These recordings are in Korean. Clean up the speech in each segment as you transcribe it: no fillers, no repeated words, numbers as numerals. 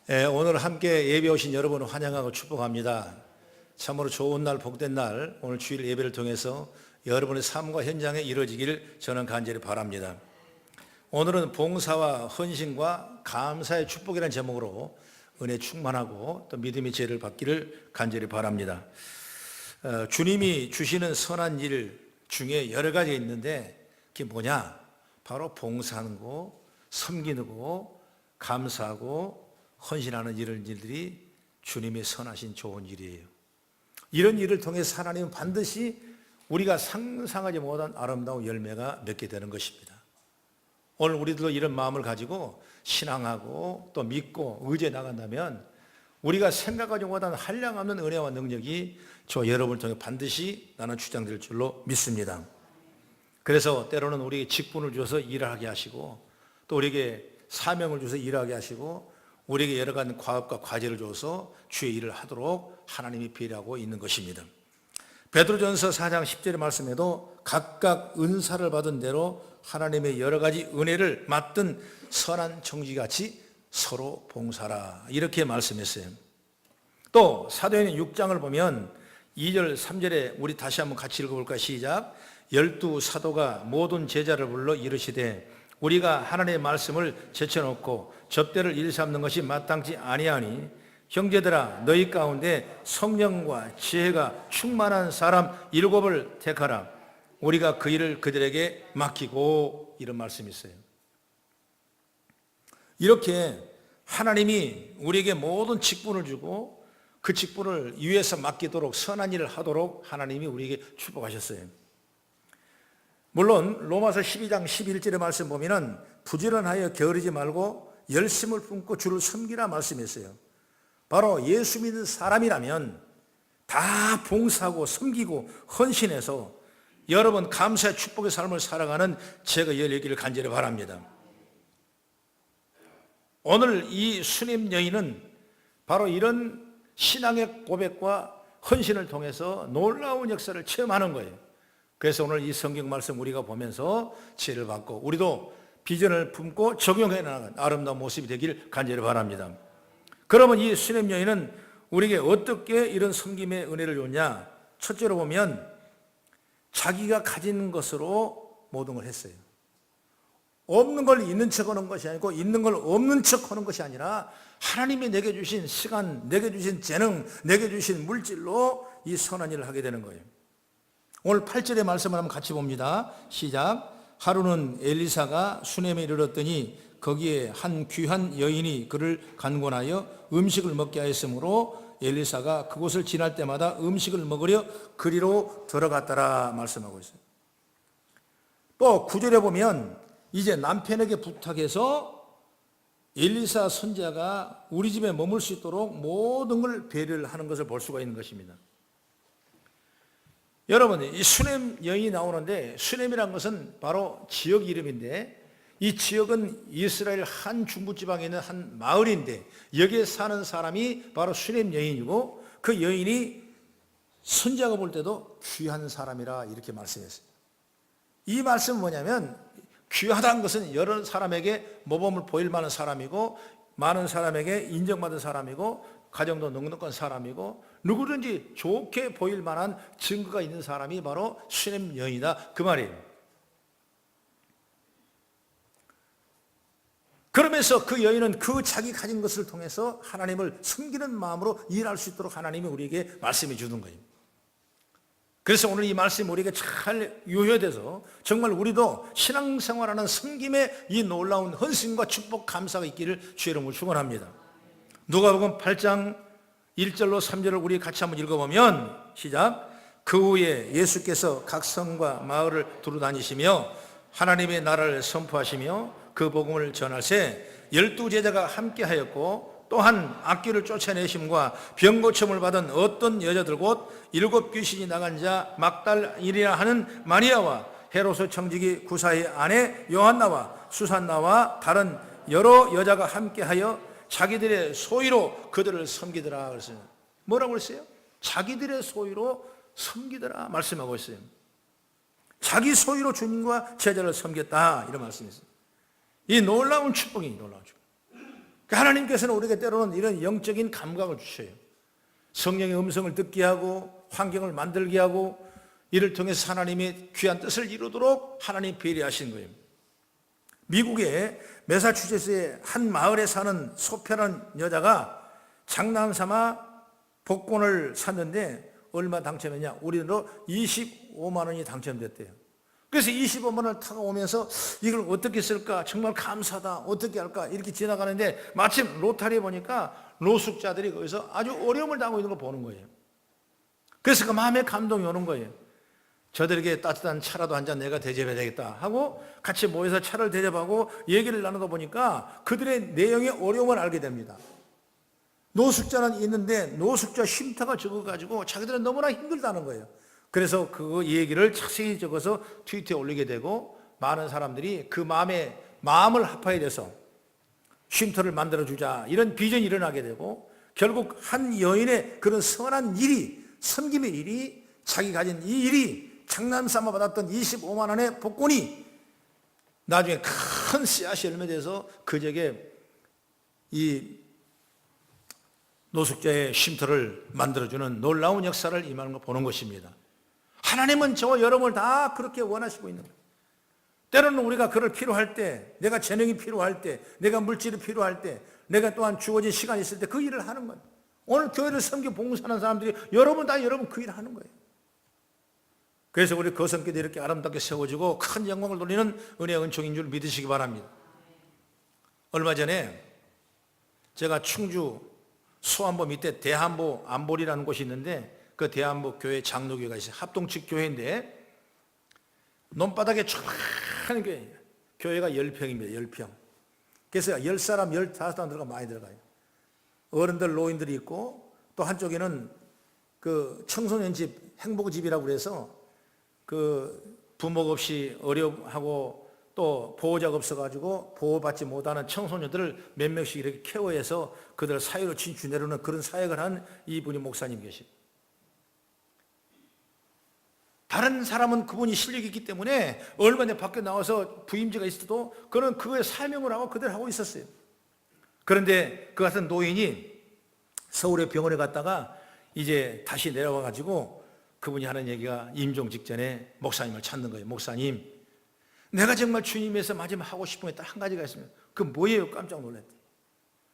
오늘 함께 예배 오신 여러분을 환영하고 축복합니다. 참으로 좋은 날, 복된 날, 오늘 주일 예배를 통해서 여러분의 삶과 현장에 이루어지기를 저는 간절히 바랍니다. 오늘은 봉사와 헌신과 감사의 축복이라는 제목으로 은혜 충만하고 또 믿음의 지혜를 받기를 간절히 바랍니다. 주님이 주시는 선한 일 중에 여러 가지 있는데 그게 뭐냐? 바로 봉사하는 거, 섬기는 거, 감사하고 헌신하는 이런 일들이 주님이 선하신 좋은 일이에요. 이런 일을 통해서 하나님은 반드시 우리가 상상하지 못한 아름다운 열매가 맺게 되는 것입니다. 오늘 우리들도 이런 마음을 가지고 신앙하고 또 믿고 의지해 나간다면 우리가 생각하지 못한 한량없는 은혜와 능력이 저 여러분을 통해 반드시 나는 주장될 줄로 믿습니다. 그래서 때로는 우리에게 직분을 주셔서 일을 하게 하시고 또 우리에게 사명을 주셔서 일하게 하시고 우리에게 여러 가지 과업과 과제를 줘서 주의 일을 하도록 하나님이 배려하고 있는 것입니다. 베드로전서 4장 10절의 말씀에도 각각 은사를 받은 대로 하나님의 여러 가지 은혜를 맡은 선한 청지같이 서로 봉사라 이렇게 말씀했어요. 또 사도행전 6장을 보면 2절 3절에 우리 다시 한번 같이 읽어볼까? 시작. 12 사도가 모든 제자를 불러 이르시되 우리가 하나님의 말씀을 제쳐놓고 접대를 일삼는 것이 마땅치 아니하니 형제들아 너희 가운데 성령과 지혜가 충만한 사람 7을 택하라. 우리가 그 일을 그들에게 맡기고 이런 말씀이 있어요. 이렇게 하나님이 우리에게 모든 직분을 주고 그 직분을 위에서 맡기도록 선한 일을 하도록 하나님이 우리에게 축복하셨어요. 물론 로마서 12장 11절의 말씀 보면은 부지런하여 게으르지 말고 열심을 품고 주를 섬기라 말씀했어요. 바로 예수 믿는 사람이라면 다 봉사하고 섬기고 헌신해서 여러분 감사의 축복의 삶을 살아가는 제가 열리기를 간절히 바랍니다. 오늘 이 수냄 여인은 바로 이런 신앙의 고백과 헌신을 통해서 놀라운 역사를 체험하는 거예요. 그래서 오늘 이 성경 말씀 우리가 보면서 지혜를 받고 우리도 비전을 품고 적용해 나가는 아름다운 모습이 되길 간절히 바랍니다. 그러면 이 수냄 여인은 우리에게 어떻게 이런 섬김의 은혜를 줬냐? 첫째로 보면 자기가 가진 것으로 모든 걸 했어요. 없는 걸 있는 척 하는 것이 아니고 있는 걸 없는 척 하는 것이 아니라 하나님이 내게 주신 시간, 내게 주신 재능, 내게 주신 물질로 이 선한 일을 하게 되는 거예요. 오늘 8절의 말씀을 한번 같이 봅니다. 시작. 하루는 엘리사가 수넴에 이르렀더니 거기에 한 귀한 여인이 그를 간곤하여 음식을 먹게 하였으므로 엘리사가 그곳을 지날 때마다 음식을 먹으려 그리로 들어갔더라 말씀하고 있어요. 또 9절에 보면 이제 남편에게 부탁해서 엘리사 선지자가 우리 집에 머물 수 있도록 모든 걸 배려를 하는 것을 볼 수가 있는 것입니다. 여러분, 이 수넴 여인이 나오는데 수넴이라는 것은 바로 지역 이름인데 이 지역은 이스라엘 한 중부지방에 있는 한 마을인데 여기에 사는 사람이 바로 수넴 여인이고 그 여인이 선지자가 볼 때도 귀한 사람이라 이렇게 말씀했어요. 이 말씀은 뭐냐면 귀하다는 것은 여러 사람에게 모범을 보일 만한 사람이고 많은 사람에게 인정받은 사람이고 가정도 넉넉한 사람이고 누구든지 좋게 보일 만한 증거가 있는 사람이 바로 수넴 여인이다 그 말이에요. 그러면서 그 여인은 그 자기 가진 것을 통해서 하나님을 섬기는 마음으로 일할 수 있도록 하나님이 우리에게 말씀해 주는 거예요. 그래서 오늘 이 말씀이 우리에게 잘 유효돼서 정말 우리도 신앙생활하는 섬김의 이 놀라운 헌신과 축복 감사가 있기를 주의 이름으로 축원합니다. 누가복음 8장 1절로 3절을 우리 같이 한번 읽어보면 시작. 그 후에 예수께서 각 성과 마을을 두루다니시며 하나님의 나라를 선포하시며 그 복음을 전할새 12제자가 함께하였고 또한 악귀를 쫓아내심과 병고침을 받은 어떤 여자들 곧 7 귀신이 나간 자 막달이라 하는 마리아와 헤롯의 청지기 구사의 아내 요한나와 수산나와 다른 여러 여자가 함께하여 자기들의 소유로 그들을 섬기더라 그랬어요. 뭐라고 그랬어요? 자기들의 소유로 섬기더라 말씀하고 있어요. 자기 소유로 주님과 제자를 섬겼다 이런 말씀이었어요. 이 놀라운 축복이 놀라운 축복. 하나님께서는 우리에게 때로는 이런 영적인 감각을 주셔요. 성령의 음성을 듣게 하고 환경을 만들게 하고 이를 통해서 하나님의 귀한 뜻을 이루도록 하나님이 배려하신 거예요. 미국의 매사추세츠의 한 마을에 사는 소피아라는 여자가 장난삼아 복권을 샀는데 얼마 당첨했냐? 우리로 25만 원이 당첨됐대요. 그래서 25만 원을 타고 오면서 이걸 어떻게 쓸까? 정말 감사하다. 어떻게 할까? 이렇게 지나가는데 마침 로타리에 보니까 노숙자들이 거기서 아주 어려움을 당하고 있는 걸 보는 거예요. 그래서 그 마음에 감동이 오는 거예요. 저들에게 따뜻한 차라도 한 잔 내가 대접해야 되겠다 하고 같이 모여서 차를 대접하고 얘기를 나누다 보니까 그들의 내용의 어려움을 알게 됩니다. 노숙자는 있는데 노숙자 쉼터가 적어가지고 자기들은 너무나 힘들다는 거예요. 그래서 그 얘기를 자세히 적어서 트위터에 올리게 되고 많은 사람들이 그 마음을 합하게 돼서 쉼터를 만들어주자 이런 비전이 일어나게 되고 결국 한 여인의 그런 선한 일이 섬김의 일이 자기 가진 이 일이 장난삼아 받았던 25만 원의 복권이 나중에 큰 씨앗이 열매돼서 그 지역에 이 노숙자의 쉼터를 만들어주는 놀라운 역사를 임하는 걸 보는 것입니다. 하나님은 저와 여러분을 다 그렇게 원하시고 있는 거예요. 때로는 우리가 그럴 필요할 때, 내가 재능이 필요할 때, 내가 물질이 필요할 때, 내가 또한 주어진 시간이 있을 때 그 일을 하는 거예요. 오늘 교회를 섬겨 봉사하는 사람들이 여러분 그 일을 하는 거예요. 그래서 우리 거성교도 이렇게 아름답게 세워지고 큰 영광을 돌리는 은혜의 은총인 줄 믿으시기 바랍니다. 얼마 전에 제가 충주 소안보 밑에 대한보 안볼이라는 곳이 있는데 그 대한보 교회 장로교회가 있어요. 합동측 교회인데 논바닥에 쫙한 교회, 교회가 10평입니다. 10평. 그래서 10사람, 15사람 들어가 많이 들어가요. 어른들, 노인들이 있고 또 한쪽에는 그 청소년 집, 행복집이라고 그래서 그 부모가 없이 어려움하고 또 보호자가 없어가지고 보호받지 못하는 청소년들을 몇 명씩 이렇게 케어해서 그들 사회로 진출내려오는 그런 사역을 한 이분이 목사님 계십니다. 다른 사람은 그분이 실력이 있기 때문에 얼마 전에 밖에 나와서 부임제가 있어도 그는 그거에 사명을 하고 그대로 하고 있었어요. 그런데 그 같은 노인이 서울의 병원에 갔다가 이제 다시 내려와가지고 그분이 하는 얘기가 임종 직전에 목사님을 찾는 거예요. 목사님, 내가 정말 주님에서 마지막 하고 싶은 게 딱 한 가지가 있습니다. 그 뭐예요? 깜짝 놀랐대.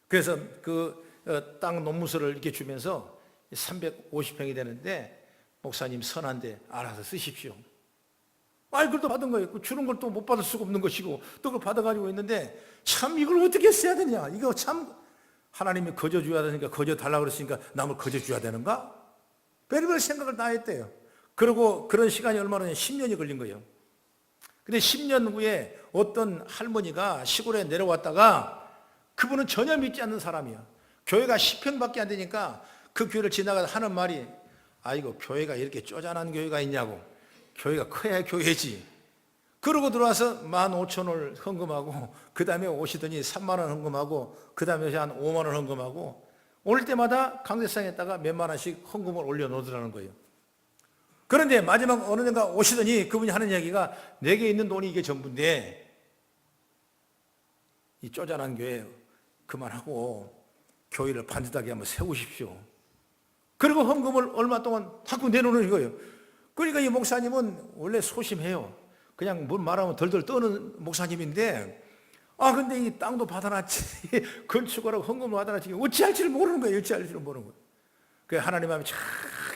그래서 그 땅 논문서를 이렇게 주면서 350평이 되는데 목사님 선한데 알아서 쓰십시오. 그걸 또 받은 거예요. 주는 걸 또 못 받을 수가 없는 것이고 또 그걸 받아가지고 있는데 참 이걸 어떻게 써야 되냐. 이거 참 하나님이 거저 줘야 되니까 거저 달라고 그랬으니까 남을 거저 줘야 되는가? 별별 생각을 다 했대요. 그리고 그런 시간이 얼마나 10년이 걸린 거예요. 근데 10년 후에 어떤 할머니가 시골에 내려왔다가 그분은 전혀 믿지 않는 사람이야. 교회가 10평밖에 안 되니까 그 교회를 지나가다 하는 말이 아이고 교회가 이렇게 쪼잔한 교회가 있냐고. 교회가 커야 교회지. 그러고 들어와서 15,000원을 헌금하고 그 다음에 오시더니 3만 원 헌금하고 그 다음에 한 5만 원 헌금하고 올 때마다 강대상에다가 몇만 원씩 헌금을 올려놓으라는 거예요. 그런데 마지막 어느 년가 오시더니 그분이 하는 얘기가 내게 있는 돈이 이게 전부인데 이 쪼잔한 교회 그만하고 교회를 반듯하게 한번 세우십시오. 그리고 헌금을 얼마 동안 자꾸 내놓는 거예요. 그러니까 이 목사님은 원래 소심해요. 그냥 뭘 말하면 덜덜 떠는 목사님인데 근데 이 땅도 받아놨지 건축하라고 헌금을 받아놨지 어찌할 지를 모르는 거예요. 어찌할 지를 모르는 거예요. 그래서 하나님 앞에 쫙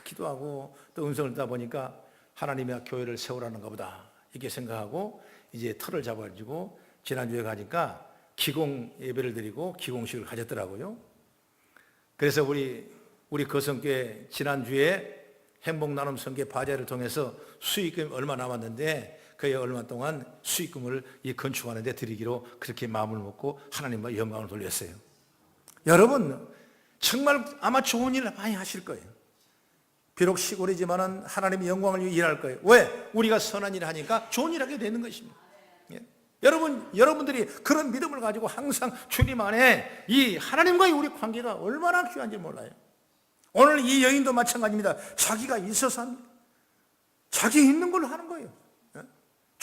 기도하고 또 음성을 듣다 보니까 하나님이 교회를 세우라는가 보다 이렇게 생각하고 이제 틀을 잡아가지고 지난주에 가니까 기공 예배를 드리고 기공식을 가졌더라고요. 그래서 우리 거성교회 지난주에 행복나눔 선교 바자를 통해서 수익금이 얼마 남았는데 그에 얼마 동안 수익금을 이 건축하는 데 드리기로 그렇게 마음을 먹고 하나님과 영광을 돌렸어요. 여러분 정말 아마 좋은 일을 많이 하실 거예요. 비록 시골이지만 하나님의 영광을 위해 일할 거예요. 왜? 우리가 선한 일을 하니까 좋은 일을 하게 되는 것입니다. 예? 여러분들이 그런 믿음을 가지고 항상 주님 안에 이 하나님과의 우리 관계가 얼마나 귀한지 몰라요. 오늘 이 여인도 마찬가지입니다. 자기가 있어서 합니다. 자기 있는 걸로 하는 거예요.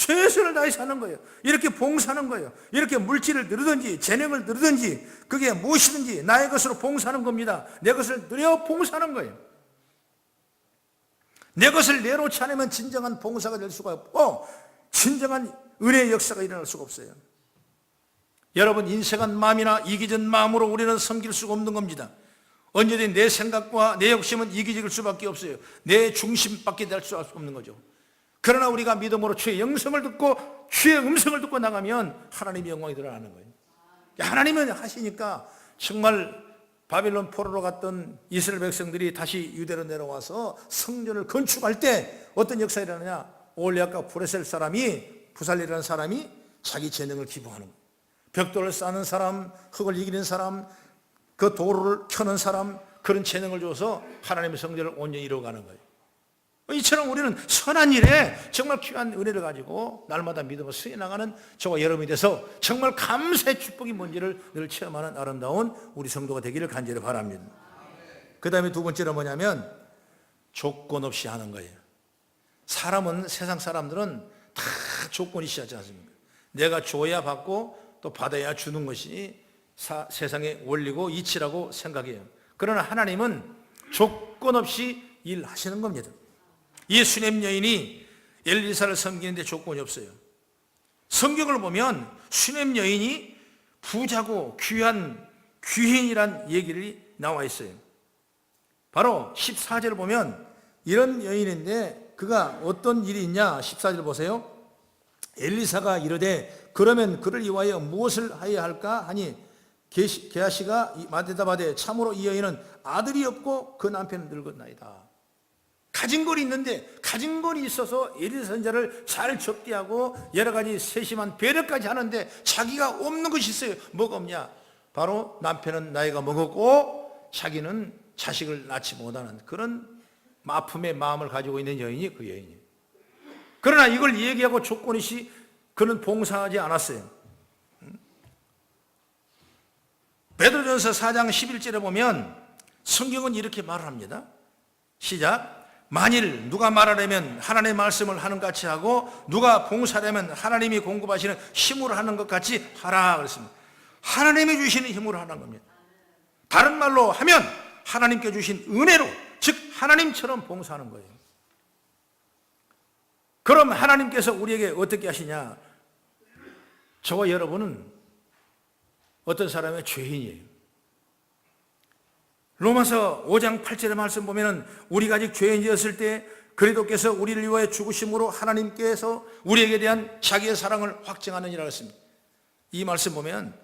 최선을 다해 사는 거예요. 이렇게 봉사하는 거예요. 이렇게 물질을 누르든지 재능을 누르든지 그게 무엇이든지 나의 것으로 봉사하는 겁니다. 내 것을 누려 봉사하는 거예요. 내 것을 내놓지 않으면 진정한 봉사가 될 수가 없고 진정한 은혜의 역사가 일어날 수가 없어요. 여러분, 인색한 마음이나 이기적인 마음으로 우리는 섬길 수가 없는 겁니다. 언제든지 내 생각과 내 욕심은 이기적일 수밖에 없어요. 내 중심밖에 될 수 없는 거죠. 그러나 우리가 믿음으로 주의 영성을 듣고 주의 음성을 듣고 나가면 하나님의 영광이 드러나는 거예요. 하나님은 하시니까 정말 바빌론 포로로 갔던 이스라엘 백성들이 다시 유대로 내려와서 성전을 건축할 때 어떤 역사가 일어나냐? 올리압과 브레셀 사람이, 부살리라는 사람이 자기 재능을 기부하는 거예요. 벽돌을 쌓는 사람, 흙을 이기는 사람, 그 도로를 켜는 사람, 그런 재능을 줘서 하나님의 성전을 온전히 이루어가는 거예요. 이처럼 우리는 선한 일에 정말 귀한 은혜를 가지고 날마다 믿음으로 수행나가는 저와 여러분이 돼서 정말 감사의 축복이 뭔지를 늘 체험하는 아름다운 우리 성도가 되기를 간절히 바랍니다. 그 다음에 두 번째로 뭐냐면 조건 없이 하는 거예요. 사람은, 세상 사람들은 다 조건이 있지 않습니까? 내가 줘야 받고 또 받아야 주는 것이 세상의 원리고 이치라고 생각해요. 그러나 하나님은 조건 없이 일하시는 겁니다. 이 수넴 여인이 엘리사를 섬기는데 조건이 없어요. 성경을 보면 수넴 여인이 부자고 귀한 귀인이란 얘기를 나와 있어요. 바로 14절을 보면 이런 여인인데 그가 어떤 일이 있냐? 14절 보세요. 엘리사가 이르되 그러면 그를 위하여 무엇을 하여야 할까 하니 게하시가 대답하되 참으로 이 여인은 아들이 없고 그 남편은 늙었나이다. 가진 건 있는데 가진 건 있어서 엘리사 선지자를 잘 접대하고 여러 가지 세심한 배려까지 하는데 자기가 없는 것이 있어요. 뭐가 없냐? 바로 남편은 나이가 먹었고 자기는 자식을 낳지 못하는 그런 아픔의 마음을 가지고 있는 여인이 그 여인이에요. 그러나 이걸 얘기하고 조건이시 그는 봉사하지 않았어요. 베드로전서 4장 11절에 보면 성경은 이렇게 말을 합니다. 시작. 만일 누가 말하려면 하나님의 말씀을 하는 것 같이 하고 누가 봉사하려면 하나님이 공급하시는 힘으로 하는 것 같이 하라 그랬습니다. 하나님이 주시는 힘으로 하는 겁니다. 다른 말로 하면 하나님께 주신 은혜로, 즉 하나님처럼 봉사하는 거예요. 그럼 하나님께서 우리에게 어떻게 하시냐? 저와 여러분은 어떤 사람의 죄인이에요. 로마서 5장 8절의 말씀 보면은 우리가 아직 죄인이었을 때 그리스도께서 우리를 위하여 죽으심으로 하나님께서 우리에게 대한 자기의 사랑을 확증하느니라 했습니다. 이 말씀 보면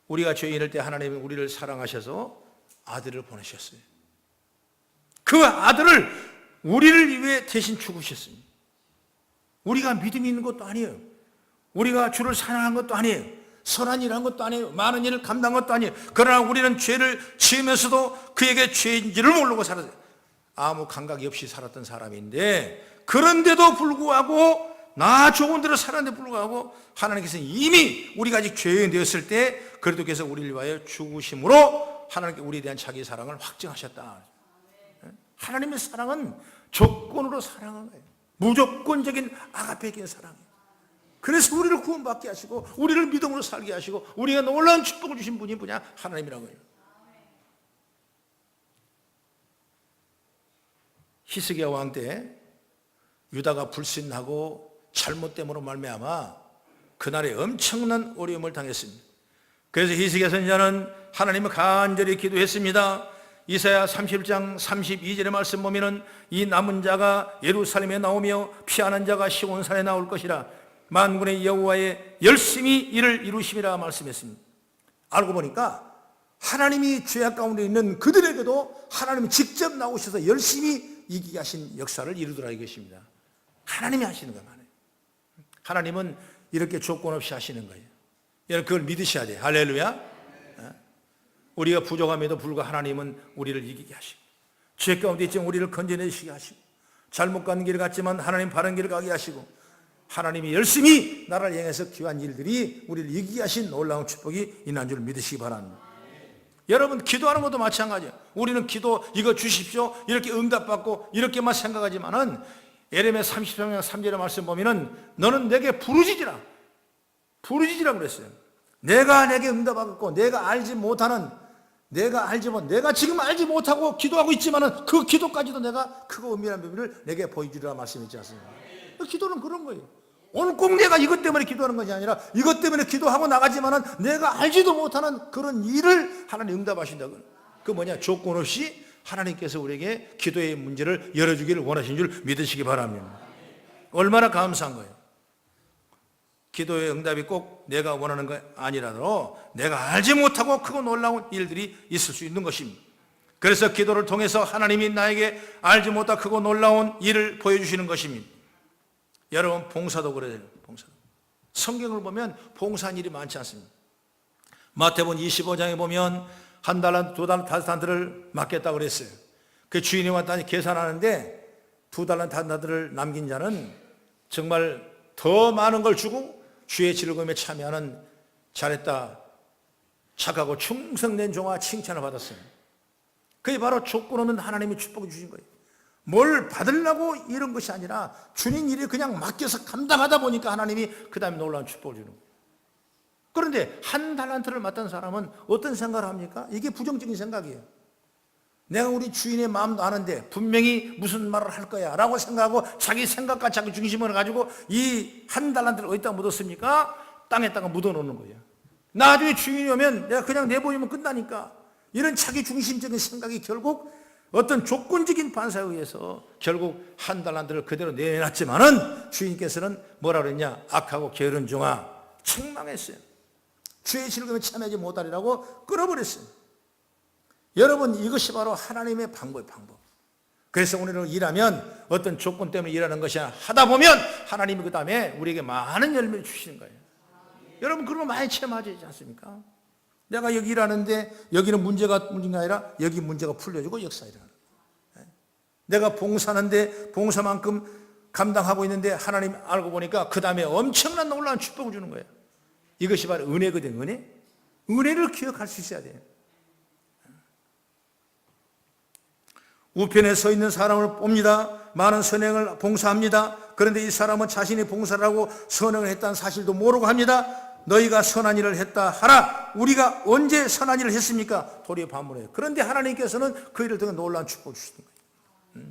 우리가 죄인일 때 하나님이 우리를 사랑하셔서 아들을 보내셨어요. 그 아들을 우리를 위해 대신 죽으셨습니다. 우리가 믿음이 있는 것도 아니에요. 우리가 주를 사랑한 것도 아니에요. 선한 일을 한 것도 아니에요. 많은 일을 감당한 것도 아니에요. 그러나 우리는 죄를 지으면서도 그에게 죄인지를 모르고 살았어요. 아무 감각이 없이 살았던 사람인데 그런데도 불구하고 나 좋은 대로 살았는데 불구하고 하나님께서 이미 우리가 아직 죄인 되었을 때 그리스도께서 우리를 위하여 죽으심으로 하나님께 우리에 대한 자기 사랑을 확증하셨다. 하나님의 사랑은 조건으로 사랑한 거예요. 무조건적인 아가페적인 사랑이에요. 그래서 우리를 구원받게 하시고 우리를 믿음으로 살게 하시고 우리가 놀라운 축복을 주신 분이 뭐냐? 하나님이라고 해요. 히스기야 왕 때 유다가 불신하고 잘못 때문에 말미암아 그날에 엄청난 어려움을 당했습니다. 그래서 히스기야 선지자는 하나님을 간절히 기도했습니다. 이사야 31장 32절의 말씀 보면은 이 남은 자가 예루살렘에 나오며 피하는 자가 시온산에 나올 것이라 만군의 여호와의 열심히 이를 이루심이라 말씀했습니다. 알고 보니까 하나님이 죄악 가운데 있는 그들에게도 하나님이 직접 나오셔서 열심히 이기게 하신 역사를 이루더라 이것입니다. 하나님이 하시는 거예요. 하나님은 이렇게 조건 없이 하시는 거예요. 여러분 그걸 믿으셔야 돼요. 할렐루야. 우리가 부족함에도 불구하고 하나님은 우리를 이기게 하시고 죄 가운데 있지만 우리를 건져내시게 하시고 잘못 가는 길을 갔지만 하나님 바른 길을 가게 하시고 하나님이 열심히 나라를 향해서 귀한 일들이 우리를 이기게 하신 놀라운 축복이 있는 줄 믿으시기 바랍니다. 여러분 기도하는 것도 마찬가지예요. 우리는 기도 이거 주십시오 이렇게 응답받고 이렇게만 생각하지만은 예레미야 33장 3절의 말씀 보면은 너는 내게 부르짖으라 그랬어요. 내가 내게 응답하겠고 내가 지금 알지 못하고 기도하고 있지만은 그 기도까지도 내가 크고 은밀한 비밀을 내게 보여주리라 말씀이지 않습니까? 기도는 그런 거예요. 오늘 꼭 내가 이것 때문에 기도하는 것이 아니라 이것 때문에 기도하고 나가지만은 내가 알지도 못하는 그런 일을 하나님 응답하신다. 그 뭐냐? 조건 없이 하나님께서 우리에게 기도의 문제를 열어주기를 원하신 줄 믿으시기 바랍니다. 얼마나 감사한 거예요. 기도의 응답이 꼭 내가 원하는 거 아니라도 내가 알지 못하고 크고 놀라운 일들이 있을 수 있는 것입니다. 그래서 기도를 통해서 하나님이 나에게 알지 못하고 크고 놀라운 일을 보여주시는 것입니다. 여러분, 봉사도 그래요. 봉사도. 성경을 보면 봉사한 일이 많지 않습니다. 마태복음 25장에 보면 한 달란트, 두 달란트, 다섯 달란트를 맡겠다고 그랬어요. 그 주인이 왔다니 계산하는데 두 달란트, 한 달란트를 남긴 자는 정말 더 많은 걸 주고 주의 즐거움에 참여하는 잘했다, 착하고 충성된 종아 칭찬을 받았어요. 그게 바로 조건 없는 하나님이 축복을 주신 거예요. 뭘 받으려고 이런 것이 아니라 주님 일이 그냥 맡겨서 감당하다 보니까 하나님이 그 다음에 놀라운 축복을 주는 거예요. 그런데 한 달란트를 맡은 사람은 어떤 생각을 합니까? 이게 부정적인 생각이에요. 내가 우리 주인의 마음도 아는데 분명히 무슨 말을 할 거야 라고 생각하고 자기 생각과 자기 중심을 가지고 이 한 달란트를 어디다 묻었습니까? 땅에다가 묻어놓는 거예요. 나중에 주인이 오면 내가 그냥 내버리면 끝나니까. 이런 자기 중심적인 생각이 결국 어떤 조건적인 반사에 의해서 결국 한 달란트를 그대로 내놨지만은 주인께서는 뭐라 그랬냐? 악하고 게으른 종아, 책망했어요. 주의 즐거움에 참여하지 못하리라고 끊어버렸어요. 여러분, 이것이 바로 하나님의 방법. 그래서 오늘은 일하면 어떤 조건 때문에 일하는 것이 아니라 하다 보면 하나님이 그 다음에 우리에게 많은 열매를 주시는 거예요. 여러분, 그런 거 많이 체험하지 않습니까? 내가 여기 일하는데 여기는 문제가 아니라 여기 문제가 풀려지고 역사 일어나는 거예요. 내가 봉사하는데 봉사만큼 감당하고 있는데 하나님 알고 보니까 그 다음에 엄청난 놀라운 축복을 주는 거예요. 이것이 바로 은혜거든. 은혜를 기억할 수 있어야 돼요. 우편에 서 있는 사람을 봅니다. 많은 선행을 봉사합니다. 그런데 이 사람은 자신이 봉사를 하고 선행을 했다는 사실도 모르고 합니다. 너희가 선한 일을 했다 하라. 우리가 언제 선한 일을 했습니까? 도리어 반문해요. 그런데 하나님께서는 그 일을 통해 놀라운 축복을 주시는 거예요.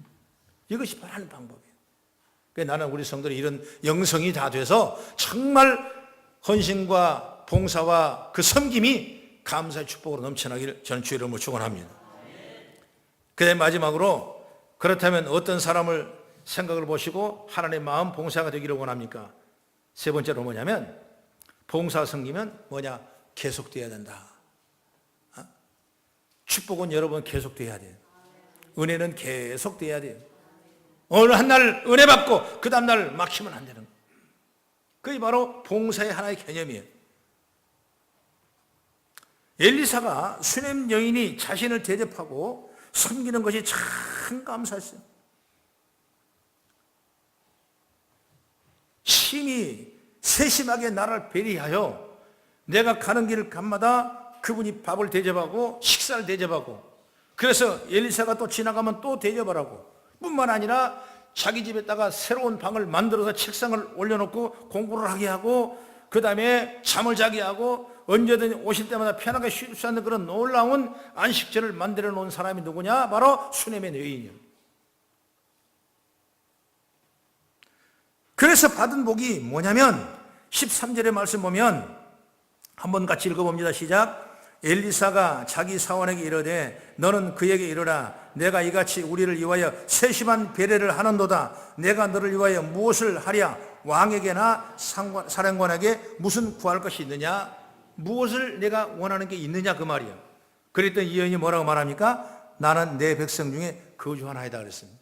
이것이 바로 하는 방법이에요. 그러니까 나는 우리 성도들이 이런 영성이 다 돼서 정말 헌신과 봉사와 그 섬김이 감사의 축복으로 넘쳐나기를 저는 주의 이름으로 축원합니다. 그다음에 마지막으로, 그렇다면 어떤 사람을 생각을 보시고 하나님의 마음 봉사가 되기를 원합니까? 세 번째로 뭐냐면, 봉사 섬기면 뭐냐? 계속돼야 된다. 축복은 여러분 계속돼야 돼요. 은혜는 계속돼야 돼요. 어느 한 날 은혜 받고 그 다음 날 막히면 안 되는 거예요. 그게 바로 봉사의 하나의 개념이에요. 엘리사가 수넴 여인이 자신을 대접하고 섬기는 것이 참 감사했어요. 심히 세심하게 나를 배려하여 내가 가는 길 간마다 그분이 밥을 대접하고 식사를 대접하고, 그래서 엘리사가 또 지나가면 또 대접하라고, 뿐만 아니라 자기 집에다가 새로운 방을 만들어서 책상을 올려놓고 공부를 하게 하고 그 다음에 잠을 자게 하고 언제든 오실 때마다 편하게 쉴 수 있는 그런 놀라운 안식처를 만들어 놓은 사람이 누구냐? 바로 수넴의 여인이요. 그래서 받은 복이 뭐냐면 13절의 말씀 보면 한번 같이 읽어봅니다. 시작. 엘리사가 자기 사원에게 이르되 너는 그에게 이르라. 내가 이같이 우리를 위하여 세심한 배려를 하는도다. 내가 너를 위하여 무엇을 하랴? 왕에게나 사령관에게 무슨 구할 것이 있느냐? 무엇을 내가 원하는 게 있느냐 그 말이야. 그랬더니 이 여인이 뭐라고 말합니까? 나는 내 백성 중에 거주하나이다 그랬습니다.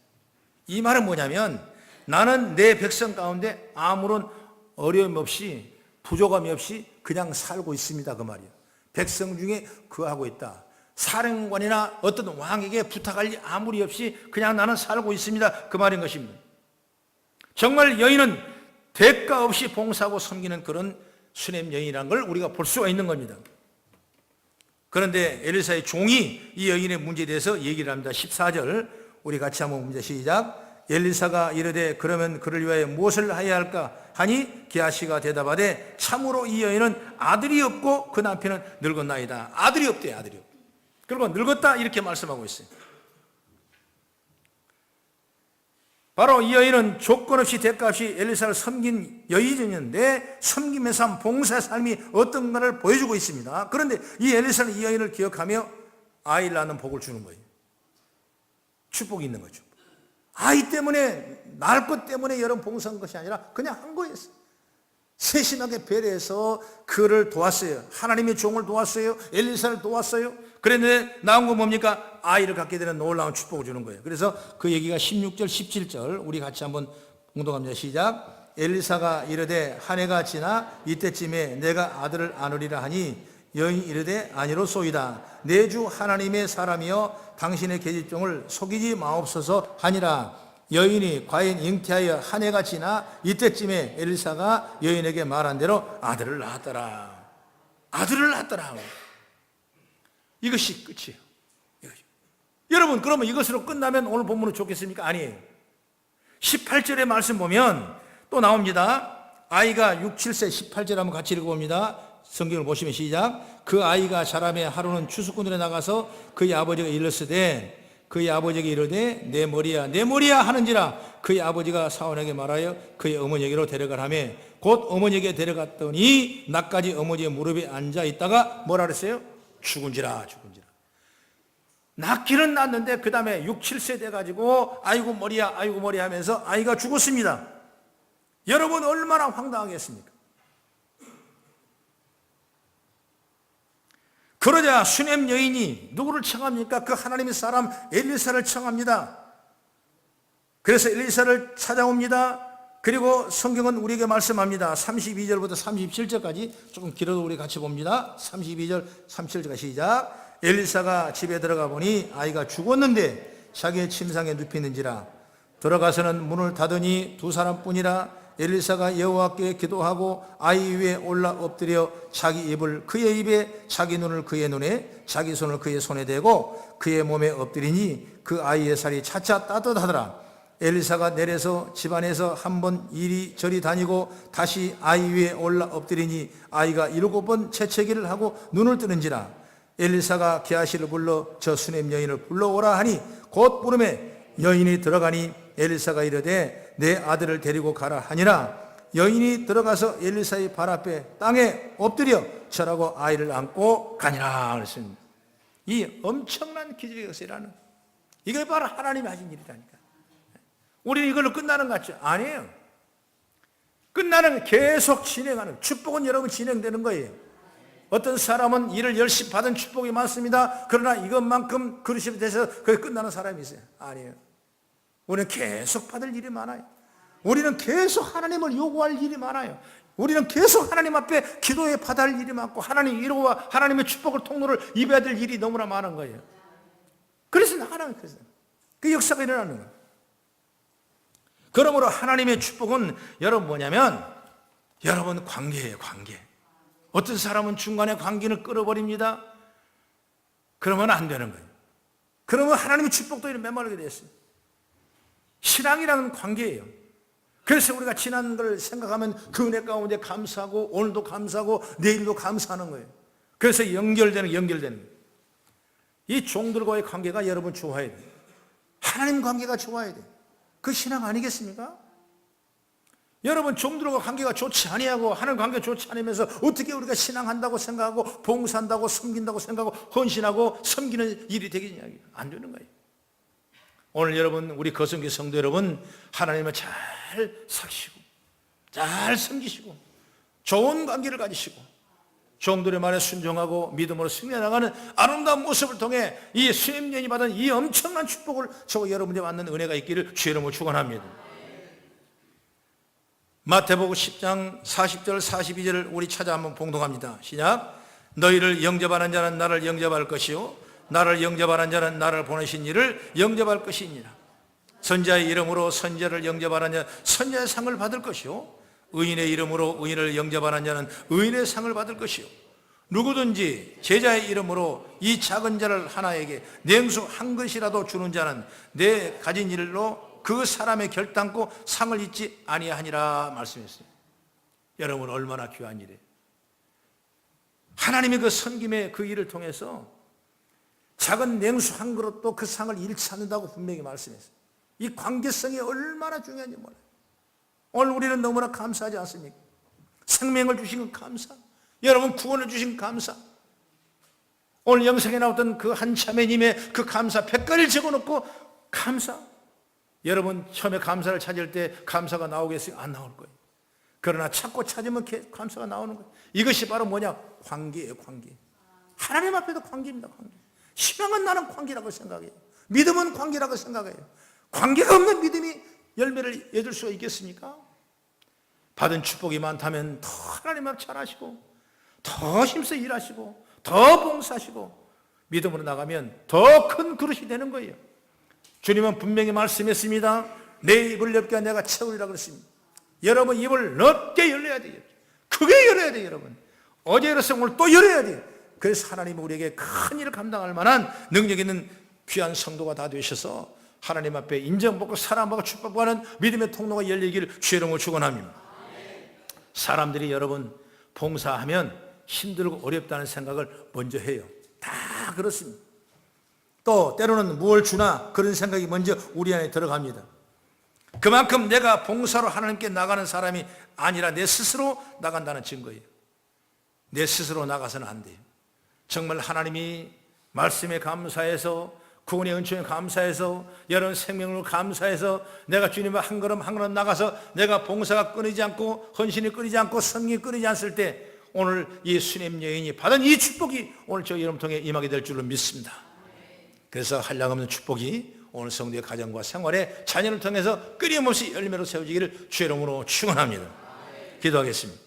이 말은 뭐냐면 나는 내 백성 가운데 아무런 어려움 없이 부족함이 없이 그냥 살고 있습니다 그 말이에요. 백성 중에 거하고 있다. 사령관이나 어떤 왕에게 부탁할 일 아무리 없이 그냥 나는 살고 있습니다 그 말인 것입니다. 정말 여인은 대가 없이 봉사하고 섬기는 그런 수넴 여인이라는 걸 우리가 볼 수가 있는 겁니다. 그런데 엘리사의 종이 이 여인의 문제에 대해서 얘기를 합니다. 14절 우리 같이 한번 문제 시작. 엘리사가 이르되 그러면 그를 위하여 무엇을 하여야 할까 하니 기하시가 대답하되 참으로 이 여인은 아들이 없고 그 남편은 늙었나이다. 아들이 없대, 아들이 없대. 그리고 늙었다 이렇게 말씀하고 있어요. 바로 이 여인은 조건 없이 대가 없이 엘리사를 섬긴 여인이었는데 섬김의 삶, 봉사의 삶이 어떤가를 보여주고 있습니다. 그런데 이 엘리사는 이 여인을 기억하며 아이를 낳는 복을 주는 거예요. 축복이 있는 거죠. 아이 때문에, 낳을 것 때문에 여러분 봉사한 것이 아니라 그냥 한 거였어요. 세심하게 배려해서 그를 도왔어요. 하나님의 종을 도왔어요. 엘리사를 도왔어요. 그런데 나온 건 뭡니까? 아이를 갖게 되는 놀라운 축복을 주는 거예요. 그래서 그 얘기가 16절, 17절 우리 같이 한번 공동합니다. 시작. 엘리사가 이르되 한 해가 지나 이때쯤에 내가 아들을 안으리라 하니 여인이 이르되 아니로소이다. 내 주 하나님의 사람이여 당신의 계집종을 속이지 마옵소서 하니라. 여인이 과연 잉태하여 한 해가 지나 이때쯤에 엘리사가 여인에게 말한 대로 아들을 낳았더라. 아들을 낳았더라. 이것이 끝이에요. 이것이. 여러분, 그러면 이것으로 끝나면 오늘 본문은 좋겠습니까? 아니에요. 18절의 말씀 보면 또 나옵니다. 아이가 6, 7세 18절 한번 같이 읽어봅니다. 성경을 보시면 시작. 그 아이가 자라매 하루는 추수꾼들에 나가서 그의 아버지가 일렀으되 그의 아버지에게 이르되 내 머리야 내 머리야 하는지라 그의 아버지가 사원에게 말하여 그의 어머니에게로 데려가라며 곧 어머니에게 데려갔더니 낮까지 어머니의 무릎에 앉아 있다가 뭐라 그랬어요? 죽은지라. 낳기는 낳았는데 그 다음에 6, 7세 돼가지고 아이고 머리야 아이고 머리 하면서 아이가 죽었습니다. 여러분 얼마나 황당하겠습니까? 그러자 수넴 여인이 누구를 청합니까? 그 하나님의 사람 엘리사를 청합니다. 그래서 엘리사를 찾아옵니다. 그리고 성경은 우리에게 말씀합니다. 32절부터 37절까지 조금 길어도 우리 같이 봅니다. 32절 37절까지 시작. 엘리사가 집에 들어가 보니 아이가 죽었는데 자기의 침상에 눕히는지라. 들어가서는 문을 닫으니 두 사람뿐이라. 엘리사가 여호와께 기도하고 아이 위에 올라 엎드려 자기 입을 그의 입에 자기 눈을 그의 눈에 자기 손을 그의 손에 대고 그의 몸에 엎드리니 그 아이의 살이 차차 따뜻하더라. 엘리사가 내려서 집안에서 한번 이리저리 다니고 다시 아이 위에 올라 엎드리니 아이가 7번 재채기를 하고 눈을 뜨는지라. 엘리사가 게하시를 불러 저 수넴 여인을 불러오라 하니 곧 부름에 여인이 들어가니 엘리사가 이르되 내 아들을 데리고 가라 하니라. 여인이 들어가서 엘리사의 발 앞에 땅에 엎드려 절하고 아이를 안고 가니라 그랬습니다. 이 엄청난 기적의 것이라는 이게 바로 하나님이 하신 일이라니까. 우리는 이걸로 끝나는 것 같죠? 아니에요. 끝나는 계속 진행하는 축복은 여러분 진행되는 거예요. 어떤 사람은 일을 열심히 받은 축복이 많습니다. 그러나 이것만큼 그릇이 돼서 그게 끝나는 사람이 있어요. 아니에요. 우리는 계속 받을 일이 많아요. 우리는 계속 하나님을 요구할 일이 많아요. 우리는 계속 하나님 앞에 기도에 받을 일이 많고 하나님 위로와 하나님의 축복을 통로를 입어야 될 일이 너무나 많은 거예요. 그래서 나가는 거예요. 그 역사가 일어나는 거예요. 그러므로 하나님의 축복은 여러분 뭐냐면 여러분 관계예요. 관계. 어떤 사람은 중간에 관계를 끌어버립니다. 그러면 안 되는 거예요. 그러면 하나님의 축복도 이렇게 메말르게 됐어요. 신앙이라는 관계예요. 그래서 우리가 지난 걸 생각하면 그 은혜 가운데 감사하고 오늘도 감사하고 내일도 감사하는 거예요. 그래서 연결되는 거예요. 이 종들과의 관계가 여러분 좋아야 돼요. 하나님 관계가 좋아야 돼요. 그 신앙 아니겠습니까? 여러분 종들과 관계가 좋지 아니하고 하나님 관계가 좋지 않으면서 어떻게 우리가 신앙한다고 생각하고 봉사한다고 섬긴다고 생각하고 헌신하고 섬기는 일이 되겠냐? 안 되는 거예요. 오늘 여러분 우리 거성교 성도 여러분 하나님을 잘 사시고 잘 섬기시고 좋은 관계를 가지시고 종들의 말에 순종하고 믿음으로 승리해나가는 아름다운 모습을 통해 이 수임년이 받은 이 엄청난 축복을 저와 여러분이 받는 은혜가 있기를 주의 이름으로 축원합니다. 마태복음 10장 40절 42절을 우리 찾아 한번 봉독합니다. 시작. 너희를 영접하는 자는 나를 영접할 것이요 나를 영접하는 자는 나를 보내신 이를 영접할 것이니라. 선자의 이름으로 선자를 영접하는 자는 선자의 상을 받을 것이요 의인의 이름으로 의인을 영접하는 자는 의인의 상을 받을 것이요 누구든지 제자의 이름으로 이 작은 자를 하나에게 냉수 한 것이라도 주는 자는 내 가진 일로 그 사람의 결단코 상을 잊지 아니하니라 말씀했어요. 여러분, 얼마나 귀한 일이에요. 하나님의 그 섬김의 그 일을 통해서 작은 냉수 한 그릇도 그 상을 잃지 않는다고 분명히 말씀했어요. 이 관계성이 얼마나 중요한지 몰라요. 오늘 우리는 너무나 감사하지 않습니까? 생명을 주신 건 감사, 여러분 구원을 주신 감사, 오늘 영상에 나왔던 그 한 자매님의 그 감사 100가지를 적어놓고 감사. 여러분 처음에 감사를 찾을 때 감사가 나오겠어요? 안 나올 거예요. 그러나 찾고 찾으면 감사가 나오는 거예요. 이것이 바로 뭐냐? 관계예요. 관계. 하나님 앞에도 관계입니다. 관계. 신앙은 나는 관계라고 생각해요. 믿음은 관계라고 생각해요. 관계가 없는 믿음이 열매를 맺을 수가 있겠습니까? 받은 축복이 많다면 더 하나님 앞 잘하시고 더 힘써 일하시고 더 봉사하시고 믿음으로 나가면 더 큰 그릇이 되는 거예요. 주님은 분명히 말씀했습니다. 내 입을 넓게 내가 채우리라 그랬습니다. 여러분 입을 넓게 열려야 돼요. 크게 열어야 돼요. 여러분 어제 열었으면 오늘 또 열어야 돼요. 그래서 하나님은 우리에게 큰 일을 감당할 만한 능력 있는 귀한 성도가 다 되셔서 하나님 앞에 인정받고 사랑받고 축복받는 믿음의 통로가 열리기를 주의 이름으로 축원합니다. 사람들이 여러분 봉사하면 힘들고 어렵다는 생각을 먼저 해요. 다 그렇습니다. 또 때로는 무엇을 주나 그런 생각이 먼저 우리 안에 들어갑니다. 그만큼 내가 봉사로 하나님께 나가는 사람이 아니라 내 스스로 나간다는 증거예요. 내 스스로 나가서는 안 돼요. 정말 하나님이 말씀에 감사해서 구원의 은총에 감사해서 여러분 생명을 감사해서 내가 주님의 한 걸음 한 걸음 나가서 내가 봉사가 끊이지 않고 헌신이 끊이지 않고 성령이 끊이지 않을 때 오늘 이 수냄 여인이 받은 이 축복이 오늘 저 여러분 통해 임하게 될 줄로 믿습니다. 그래서 한량없는 축복이 오늘 성도의 가정과 생활에 자녀를 통해서 끊임없이 열매로 세워지기를 주의 이름으로 축원합니다. 기도하겠습니다.